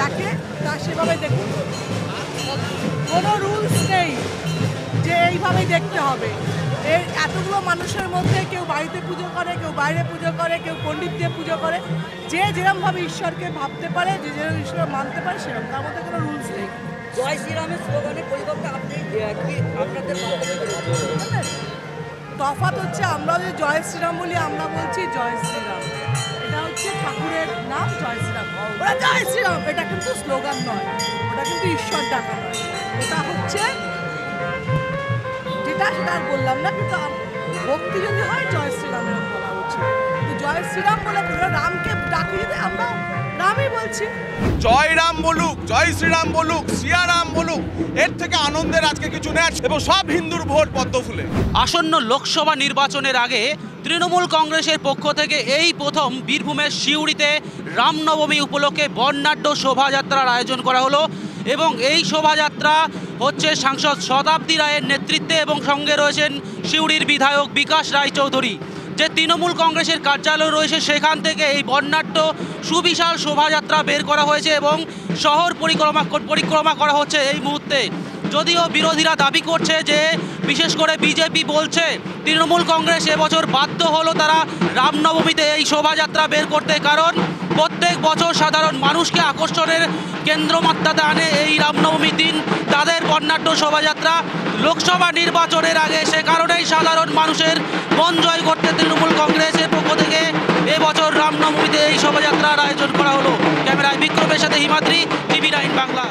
দেখে তা সেভাবে দেখুন। কোনো রুলস নেই যে এইভাবেই দেখতে হবে। এই এতগুলো মানুষের মধ্যে কেউ বাড়িতে পুজো করে, কেউ বাইরে পুজো করে, কেউ পণ্ডিত দিয়ে পুজো করে। যে যেরকমভাবে ঈশ্বরকে ভাবতে পারে, যে যেরকম ঈশ্বর মানতে পারে সেরকম, তার মধ্যে কোনো রুলস নেই। জয় শ্রীরামের স্লোগানের পরিবর্তে আপনি কি আপনাদের তফাৎ হচ্ছে আমরা যে জয় শ্রীরাম বলি, আমরা বলছি জয় শ্রীরাম। এটা হচ্ছে ঠাকুরের নাম জয় শ্রীরাম। ওরা জয় শ্রীরাম, এটা কিন্তু স্লোগান নয়, ওটা কিন্তু ঈশ্বর ডাকা নয়। ওটা হচ্ছে যেটা সেটা আর বললাম না, কিন্তু ভক্তি যদি হয় জয় শ্রীরামের বলা উচিত। কিন্তু জয় শ্রীরাম বলে রামকে ডাকি যদি আমরা রামই বলছি। জয় রাম বলুক, জয় শ্রীরাম বলুক, সিয়ারাম বলুক, এর থেকে আনন্দের আজকে কিছু নেই। এবং সব হিন্দুর ভোট পদ্ম ফুলে। আসন্ন লোকসভা নির্বাচনের আগে তৃণমূল কংগ্রেসের পক্ষ থেকে এই প্রথম বীরভূমের সিউড়িতে রামনবমী উপলক্ষে বর্ণাঢ্য শোভাযাত্রার আয়োজন করা হলো এবং এই শোভাযাত্রা হচ্ছে সাংসদ শতাব্দী রায়ের নেতৃত্বে এবং সঙ্গে রয়েছেন সিউড়ির বিধায়ক বিকাশ রায়চৌধুরী। যে তৃণমূল কংগ্রেসের কার্যালয় রয়েছে সেখান থেকে এই বর্ণাঢ্য সুবিশাল শোভাযাত্রা বের করা হয়েছে এবং শহর পরিক্রমা করা হচ্ছে এই মুহূর্তে। যদিও বিরোধীরা দাবি করছে যে বিশেষ করে বিজেপি বলছে তৃণমূল কংগ্রেস এবছর বাধ্য হলো তারা রামনবমীতে এই শোভাযাত্রা বের করতে, কারণ প্রত্যেক বছর সাধারণ মানুষকে আকর্ষণের কেন্দ্রমাত্রাতে আনে এই রামনবমীর দিন তাদের বর্ণাঢ্য শোভাযাত্রা। লোকসভা নির্বাচনের আগে সে কারণেই সাধারণ মানুষের মন জয় করতে তৃণমূল কংগ্রেসের পক্ষ থেকে এবছর রামনবমীতে এই শোভাযাত্রার আয়োজন করা হলো। ক্যামেরায় বিক্রমের সাথে হিমাদ্রি, টিভি9 বাংলা।